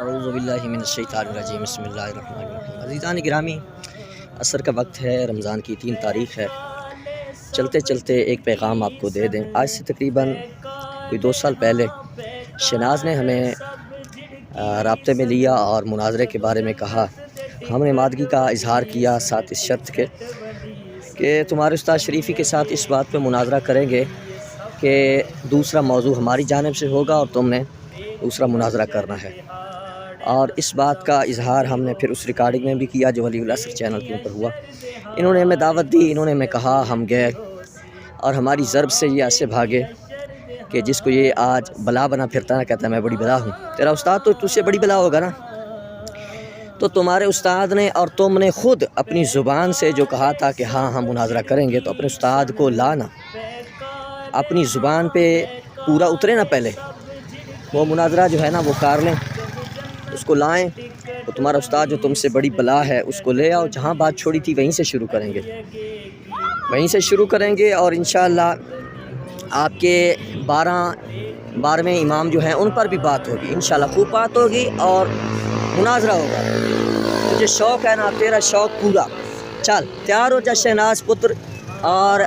اعوذ باللہ من الشیطان الرجیم بسم اللہ الرحمن الرحیم۔ عزیزان گرامی، عصر کا وقت ہے، رمضان کی 3 تاریخ ہے۔ چلتے چلتے ایک پیغام آپ کو دے دیں۔ آج سے تقریباً کوئی 2 سال پہلے شہناز نے ہمیں رابطے میں لیا اور مناظرے کے بارے میں کہا۔ ہم نے مادگی کا اظہار کیا، ساتھ اس شرط کے کہ تمہارے استاد شریفی کے ساتھ اس بات پہ مناظرہ کریں گے کہ دوسرا موضوع ہماری جانب سے ہوگا اور تم نے دوسرا مناظرہ کرنا ہے۔ اور اس بات کا اظہار ہم نے پھر اس ریکارڈنگ میں بھی کیا جو ولی العصر چینل کے اوپر ہوا۔ انہوں نے ہمیں دعوت دی، انہوں نے ہمیں کہا، ہم گئے اور ہماری ضرب سے یہ ایسے بھاگے کہ جس کو یہ آج بلا بنا پھرتا ہے، کہتا ہے میں بڑی بلا ہوں۔ تیرا استاد تو تجھ سے بڑی بلا ہوگا نا۔ تو تمہارے استاد نے اور تم نے خود اپنی زبان سے جو کہا تھا کہ ہاں ہم مناظرہ کریں گے، تو اپنے استاد کو لانا، اپنی زبان پہ پورا اترے نا، پہلے وہ مناظرہ جو ہے نا وہ کار لیں، اس کو لائیں۔ تو تمہارا استاد جو تم سے بڑی بلا ہے اس کو لے آؤ، جہاں بات چھوڑی تھی وہیں سے شروع کریں گے، وہیں سے شروع کریں گے۔ اور انشاءاللہ آپ کے 12ویں امام جو ہیں ان پر بھی بات ہوگی، انشاءاللہ خوب بات ہوگی اور مناظرہ ہوگا۔ مجھے شوق ہے نا، تیرا شوق پورا، چل تیار ہو جا شہناز پتر اور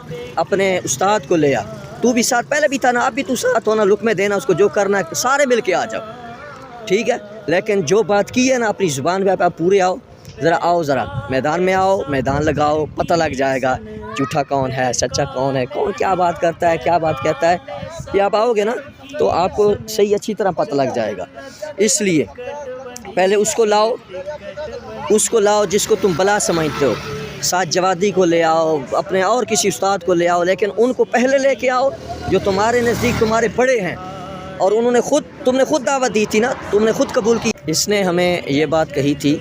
اپنے استاد کو لے آ۔ تو بھی ساتھ پہلے بھی تھا نا، اب بھی تو ساتھ ہونا، لقمے دینا اس کو، جو کرنا ہے سارے مل کے آ جاؤ، ٹھیک ہے۔ لیکن جو بات کی ہے نا اپنی زبان پہ آپ پورے آؤ، ذرا میدان میں آؤ، میدان لگاؤ، پتہ لگ جائے گا جھوٹا کون ہے، سچا کون ہے، کون کیا بات کرتا ہے، کیا بات کہتا ہے۔ یہ آپ آؤ گے نا تو آپ کو صحیح اچھی طرح پتہ لگ جائے گا۔ اس لیے پہلے اس کو لاؤ جس کو تم بلا سمجھتے ہو، ساتھ جوادی کو لے آؤ، اپنے اور کسی استاد کو لے آؤ، لیکن ان کو پہلے لے کے آؤ جو تمہارے نزدیک تمہارے بڑے ہیں، اور تم نے خود دعوت دی تھی نا، تم نے خود قبول کی۔ اس نے ہمیں یہ بات کہی تھی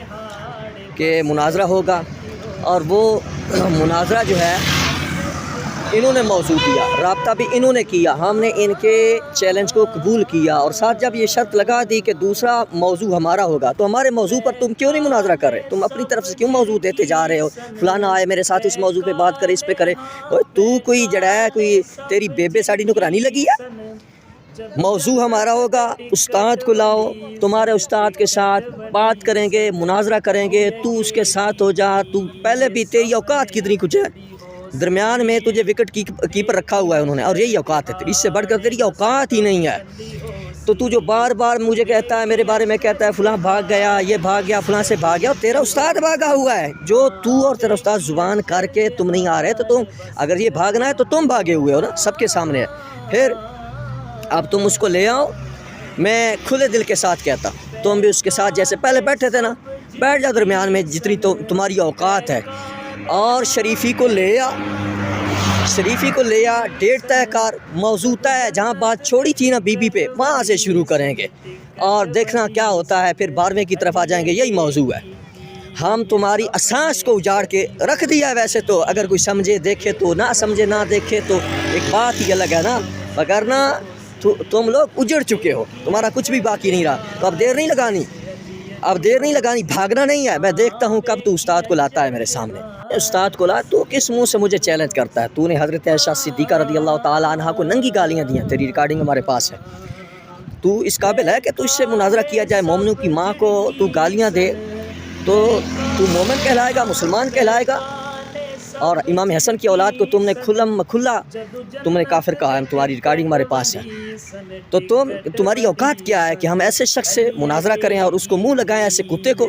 کہ مناظرہ ہوگا، اور وہ مناظرہ جو ہے انہوں نے موضوع دیا، رابطہ بھی انہوں نے کیا، ہم نے ان کے چیلنج کو قبول کیا، اور ساتھ جب یہ شرط لگا دی کہ دوسرا موضوع ہمارا ہوگا، تو ہمارے موضوع پر تم کیوں نہیں مناظرہ کر رہے؟ تم اپنی طرف سے کیوں موضوع دیتے جا رہے ہو؟ فلانا آئے میرے ساتھ اس موضوع پہ بات کرے، اس پہ کرے۔ تو کوئی جڑا ہے، کوئی تیری بیبے ساڑی نکرانی لگی ہے؟ موضوع ہمارا ہوگا، استاد کو لاؤ، تمہارے استاد کے ساتھ بات کریں گے، مناظرہ کریں گے، تو اس کے ساتھ ہو جا۔ تو پہلے بھی تیری اوقات کتنی کچھ ہے، درمیان میں تجھے وکٹ کیپر رکھا ہوا ہے انہوں نے، اور یہی اوقات ہے تیری، اس سے بڑھ کر تیری اوقات ہی نہیں ہے۔ تو جو بار بار مجھے کہتا ہے، میرے بارے میں کہتا ہے فلاں بھاگ گیا، یہ بھاگ گیا، فلاں سے بھاگ گیا، اور تیرا استاد بھاگا ہوا ہے۔ جو تو اور تیرا استاد زبان کر کے تم نہیں آ رہے، تو تم اگر یہ بھاگنا ہے تو تم بھاگے ہوئے ہو نا، سب کے سامنے ہے۔ پھر اب تم اس کو لے آؤ، میں کھلے دل کے ساتھ کہتا ہوں، تم بھی اس کے ساتھ جیسے پہلے بیٹھے تھے نا، بیٹھ جاؤ درمیان میں جتنی تمہاری اوقات ہے، اور شریفی کو لے آ، ڈیٹ طے کر، موضوع طے، جہاں بات چھوڑی تھی نا بی بی پہ، وہاں سے شروع کریں گے، اور دیکھنا کیا ہوتا ہے۔ پھر 12ویں کی طرف آ جائیں گے، یہی موضوع ہے۔ ہم تمہاری اساس کو اجاڑ کے رکھ دیا ہے، ویسے تو اگر کوئی سمجھے دیکھے تو، نہ سمجھے نہ دیکھے تو ایک بات ہی الگ ہے نا، وگرنہ تم لوگ اجڑ چکے ہو، تمہارا کچھ بھی باقی نہیں رہا۔ تو اب دیر نہیں لگانی، بھاگنا نہیں ہے۔ میں دیکھتا ہوں کب تو استاد کو لاتا ہے میرے سامنے۔ استاد کو لا، تو کس منہ سے مجھے چیلنج کرتا ہے؟ تو نے حضرت عائشہ صدیقہ رضی اللہ تعالیٰ عنہا کو ننگی گالیاں دی ہیں، تیری ریکارڈنگ ہمارے پاس ہے۔ تو اس قابل ہے کہ تو اس سے مناظرہ کیا جائے؟ مومنوں کی ماں کو تو گالیاں دے تو مومن کہلائے گا، مسلمان کہلائے گا؟ اور امام حسن کی اولاد کو تم نے کھلا تم نے کافر کہا ہے، تمہاری ریکارڈنگ ہمارے پاس ہے۔ تو تمہاری اوقات کیا ہے کہ ہم ایسے شخص سے مناظرہ کریں اور اس کو منہ لگائیں، ایسے کتے کو؟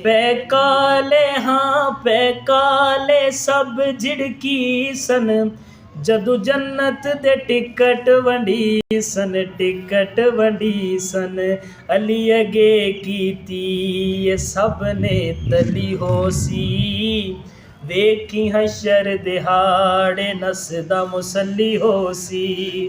پے کالے سب جھڑکی سن، جدو جنت دے ٹکٹ ونڈی سن، علی اگے کیتی یہ سب نے تلی ہو سی، ویکھی حشر دہاڑے نس دا مسلی ہو سی۔